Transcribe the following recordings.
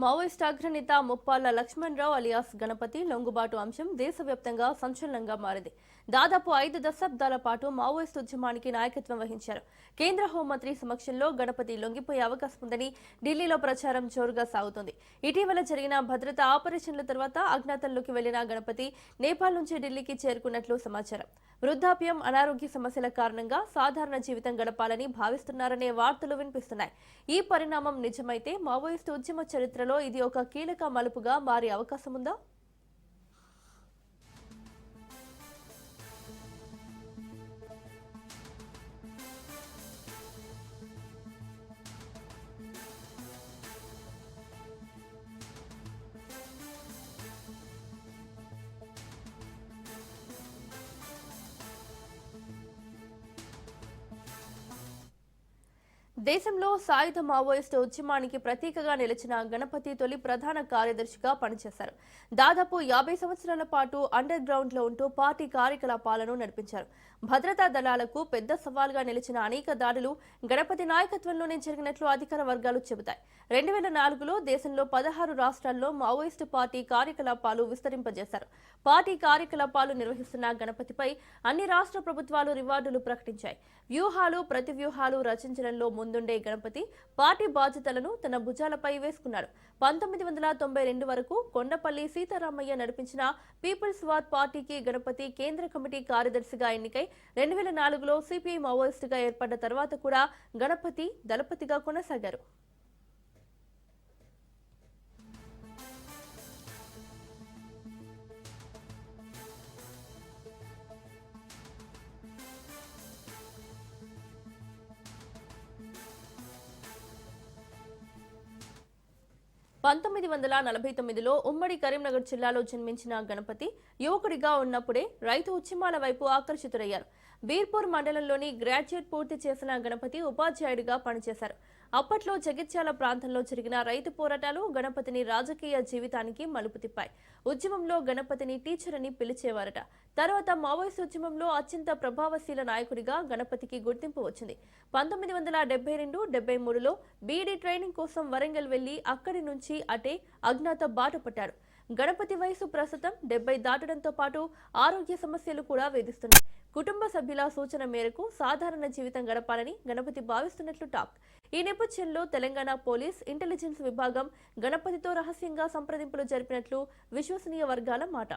Maoist అగ్రనేత Muppalla Lakshmanarao alias Ganapati లొంగుబాటు అంశం దేశవ్యాప్తంగా సంచలనంగా మారింది. దాదాపు 5 దశాబ్దాల పాటు మావోయిస్టు ఉద్యమానికి నాయకత్వం వహించారు. కేంద్ర హోంమంత్రి సమక్షంలో గణపతి లొంగిపోయే అవకాశం ఉందని ఢిల్లీలో ప్రచారం జోరుగా సాగుతోంది. ఇటీవల జరిగిన భద్రతా ఆపరేషన్ల తర్వాత అజ్ఞాతంలోకి వెళ్లిన గణపతి నేపాల్ నుంచి ఢిల్లీకి చేరుకున్నట్లు సమాచారం. వృద్ధాప్యం, అనారోగ్య సమస్యల కారణంగా సాధారణ జీవితం గడపాలని భావిస్తున్నారనే వార్తలు వినిపిస్తున్నాయి. ఈ పరిణామం నిజమైతే మావోయిస్టు ఉద్యమ చరిత్రలో ఇది ఒక కీలక మలుపుగా మారే అవకాశం ఉందా? దేశంలో సాయుధ మావోయిస్టు ఉద్యమానికి ప్రతీకగా నిలిచిన గణపతి తొలి ప్రధాన కార్యదర్శిగా పనిచేశారు. దాదాపు 50 సంవత్సరాల పాటు అండర్ గ్రౌండ్ లో ఉంటూ పార్టీ కార్యకలాపాలను నడిపించారు. భద్రతా దళాలకు పెద్ద సవాల్గా నిలిచిన అనేక దాడులు గణపతి నాయకత్వంలోనే జరిగినట్లు అధికార వర్గాలు చెబుతాయి. 2004లో దేశంలో 16 రాష్ట్రాల్లో మావోయిస్టు పార్టీ కార్యకలాపాలు విస్తరింపజేశారు. పార్టీ కార్యకలాపాలు నిర్వహిస్తున్న గణపతిపై అన్ని రాష్ట్ర ప్రభుత్వాలు రివార్డులు ప్రకటించాయి. వ్యూహాలు, ప్రతివ్యూహాలు రచించడంలో ముందుండే గణపతి పార్టీ బాధ్యతలను తన భుజాలపై వేసుకున్నాడు. 1992 వరకు కొండపల్లి సీతారామయ్య నడిపించిన పీపుల్స్ వార్ పార్టీకి గణపతి కేంద్ర కమిటీ కార్యదర్శిగా ఎన్నికై 2004లో సిపిఐ మావోయిస్టుగా ఏర్పడ్డ తర్వాత కూడా గణపతి దళపతిగా కొనసాగారు. పంతొమ్మిది 1949లో ఉమ్మడి కరీంనగర్ జిల్లాలో జన్మించిన గణపతి యువకుడిగా ఉన్నప్పుడే రైతు ఉద్యమాల వైపు ఆకర్షితుడయ్యారు. బీర్పూర్ మండలంలోని గ్రాడ్యుయేట్ పూర్తి చేసిన గణపతి ఉపాధ్యాయుడిగా పనిచేశారు. అప్పట్లో జగిత్యాల ప్రాంతంలో జరిగిన రైతు పోరాటాలు గణపతిని రాజకీయ జీవితానికి మలుపు తిప్పాయి. ఉద్యమంలో గణపతిని టీచర్ అని పిలిచేవారట. తర్వాత మావోయిస్టు ఉద్యమంలో అత్యంత ప్రభావశీల నాయకుడిగా గణపతికి గుర్తింపు వచ్చింది. 1972-73లో బీఈడీ ట్రైనింగ్ కోసం వరంగల్ వెళ్లి అక్కడి నుంచి అటే అజ్ఞాత బాట పట్టాడు. గణపతి వయసు ప్రస్తుతం 70 దాటడంతో పాటు ఆరోగ్య సమస్యలు కూడా వేధిస్తున్నాయి. కుటుంబ సభ్యుల సూచన మేరకు సాధారణ జీవితం గడపాలని గణపతి భావిస్తున్నట్లు టాక్. ఈ నేపథ్యంలో తెలంగాణ పోలీస్ ఇంటెలిజెన్స్ విభాగం గణపతితో రహస్యంగా సంప్రదింపులు జరిపినట్లు విశ్వసనీయ వర్గాల మాట.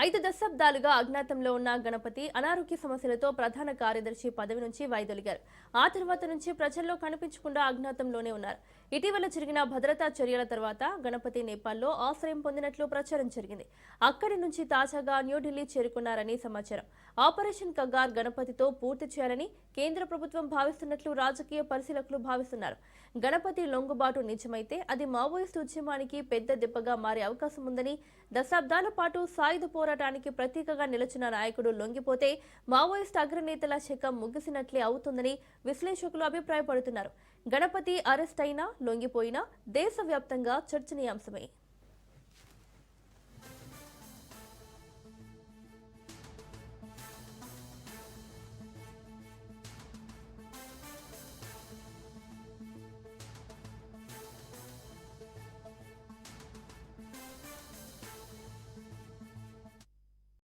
5 దశాబ్దాలుగా అజ్ఞాతంలో ఉన్న గణపతి అనారోగ్య సమస్యలతో ప్రధాన కార్యదర్శి పదవి నుంచి వైదొలిగారు. ఆ తర్వాత నుంచి ప్రజల్లో కనిపించకుండా అజ్ఞాతంలోనే ఉన్నారు. ఇటీవల జరిగిన భద్రతా చర్యల తర్వాత గణపతి నేపాల్లో ఆశ్రయం పొందినట్లు ప్రచారం జరిగింది. అక్కడి నుంచి తాజాగా న్యూఢిల్లీ చేరుకున్నారని సమాచారం. ఆపరేషన్ కగార్ గణపతితో పూర్తి చేయాలని కేంద్ర ప్రభుత్వం భావిస్తున్నట్లు రాజకీయ పరిశీలకులు భావిస్తున్నారు. గణపతి లొంగుబాటు నిజమైతే అది మావోయిస్టు ఉద్యమానికి పెద్ద దెబ్బగా మారే అవకాశం ఉందని, దశాబ్దాల పాటు సాయుధ పోరాటానికి ప్రతీకగా నిలిచిన నాయకుడు లొంగిపోతే మావోయిస్టు అగ్రనేతల శకం ముగిసినట్లే అవుతుందని విశ్లేషకులు అభిప్రాయపడుతున్నారు. గణపతి అరెస్ట్ అయినా, లొంగిపోయినా దేశవ్యాప్తంగా చర్చనీయాంశమే.